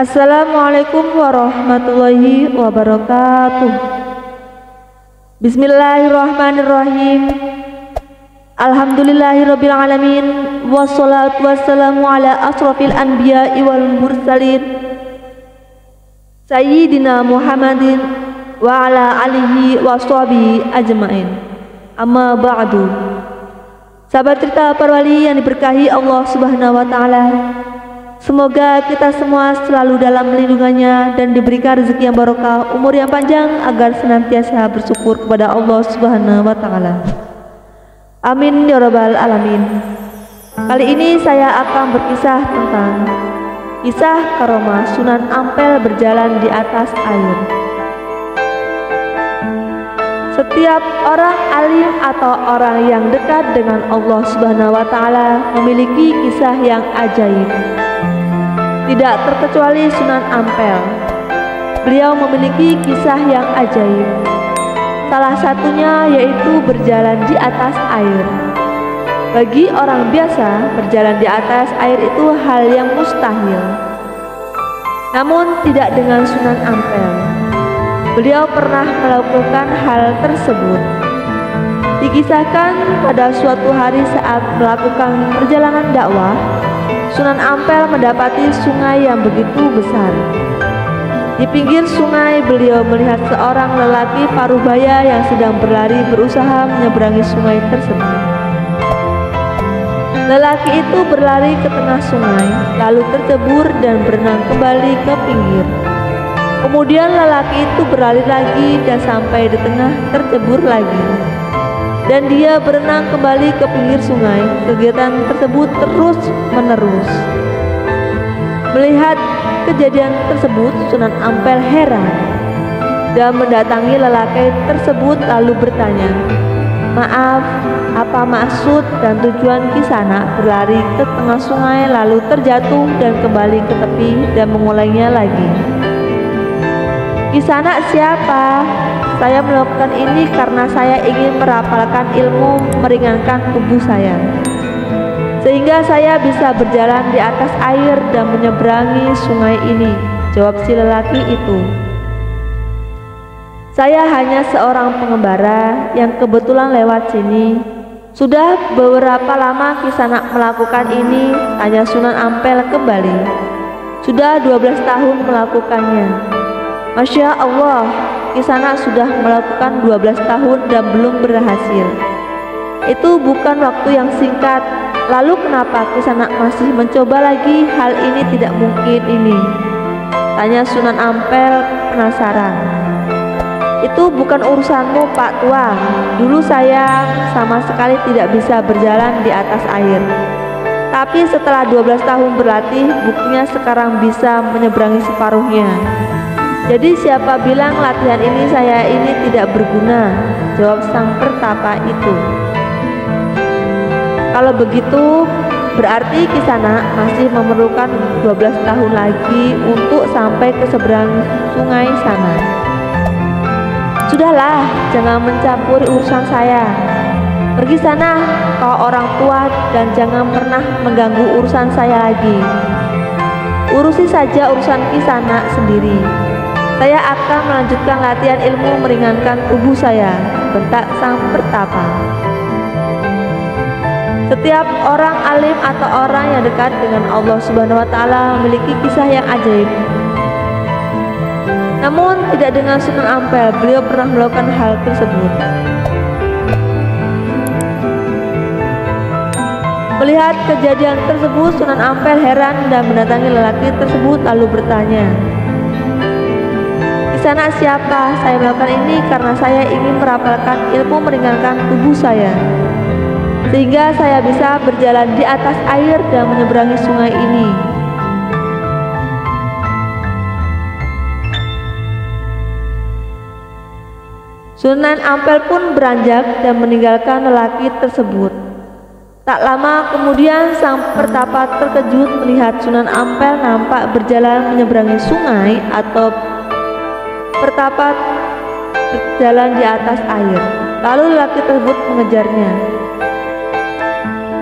Assalamualaikum warahmatullahi wabarakatuh. Bismillahirrahmanirrahim. Alhamdulillahirabbil alamin, wassalatu wassalamu ala asrofil anbiya'i wal mursalin Sayyidina Muhammadin wa ala alihi wa sahbihi ajmain. Amma ba'du. Sahabat cerita para wali yang diberkahi Allah Subhanahu wa taala, semoga kita semua selalu dalam lindungannya dan diberikan rezeki yang barokah, umur yang panjang, agar senantiasa bersyukur kepada Allah Subhanahu wa taala. Amin ya rabbal alamin. Kali ini saya akan berkisah tentang kisah karomah Sunan Ampel berjalan di atas air. Setiap orang alim atau orang yang dekat dengan Allah Subhanahu wa taala memiliki kisah yang ajaib. Tidak terkecuali Sunan Ampel. Beliau memiliki kisah yang ajaib. Salah satunya yaitu berjalan di atas air. Bagi orang biasa, berjalan di atas air itu hal yang mustahil. Namun tidak dengan Sunan Ampel. Beliau pernah melakukan hal tersebut. Dikisahkan pada suatu hari saat melakukan perjalanan dakwah, Sunan Ampel mendapati sungai yang begitu besar. Di pinggir sungai beliau melihat seorang lelaki parubaya yang sedang berlari berusaha menyeberangi sungai tersebut. Lelaki itu berlari ke tengah sungai, lalu tercebur dan berenang kembali ke pinggir. Kemudian lelaki itu berlari lagi dan sampai di tengah tercebur lagi. Dan dia berenang kembali ke pinggir sungai. Kegiatan tersebut terus menerus. Melihat kejadian tersebut, Sunan Ampel heran dan mendatangi lelaki tersebut lalu bertanya, "Maaf, apa maksud dan tujuan Kisana berlari ke tengah sungai lalu terjatuh dan kembali ke tepi dan mengulanginya lagi?" "Kisana siapa? Saya melakukan ini karena saya ingin merapalkan ilmu meringankan tubuh saya, sehingga saya bisa berjalan di atas air dan menyeberangi sungai ini," jawab si lelaki itu. "Saya hanya seorang pengembara yang kebetulan lewat sini. Sudah beberapa lama Kisana melakukan ini?" tanya Sunan Ampel kembali. "Sudah 12 tahun melakukannya." "Masya Allah, Kisana sudah melakukan 12 tahun dan belum berhasil. Itu bukan waktu yang singkat. Lalu kenapa Kisana masih mencoba lagi? Hal ini tidak mungkin ini," tanya Sunan Ampel penasaran. "Itu bukan urusanmu, Pak Tua. Dulu saya sama sekali tidak bisa berjalan di atas air. Tapi setelah 12 tahun berlatih, buktinya sekarang bisa menyeberangi separuhnya. Jadi siapa bilang latihan ini saya ini tidak berguna?" jawab sang pertapa itu. "Kalau begitu berarti Kisana masih memerlukan 12 tahun lagi untuk sampai ke seberang sungai sana." "Sudahlah, jangan mencampuri urusan saya. Pergi sana, kau orang tua, dan jangan pernah mengganggu urusan saya lagi. Urusi saja urusan Kisana sendiri. Saya akan melanjutkan latihan ilmu meringankan tubuh saya," bentak sang pertapa. Setiap orang alim atau orang yang dekat dengan Allah Subhanahu wa taala memiliki kisah yang ajaib. Namun tidak dengan Sunan Ampel. Beliau pernah melakukan hal tersebut. Melihat kejadian tersebut, Sunan Ampel heran dan mendatangi lelaki tersebut lalu bertanya, "Kisana siapa? Saya melakukan ini karena saya ingin merapalkan ilmu meringankan tubuh saya, sehingga saya bisa berjalan di atas air dan menyeberangi sungai ini." Sunan Ampel pun beranjak dan meninggalkan lelaki tersebut. Tak lama kemudian sang pertapa terkejut melihat Sunan Ampel nampak berjalan menyeberangi sungai atau pertapa berjalan di atas air. Lalu lelaki tersebut mengejarnya.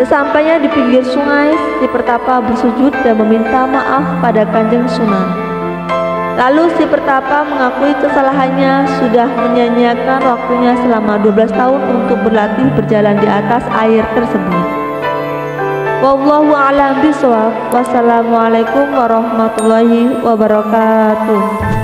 Sesampainya di pinggir sungai, si pertapa bersujud dan meminta maaf pada Kanjeng Sunan. Lalu si pertapa mengakui kesalahannya sudah menyanyiakan waktunya selama 12 tahun untuk berlatih berjalan di atas air tersebut. Wallahu a'lam bishawab. Wassalamualaikum warahmatullahi wabarakatuh.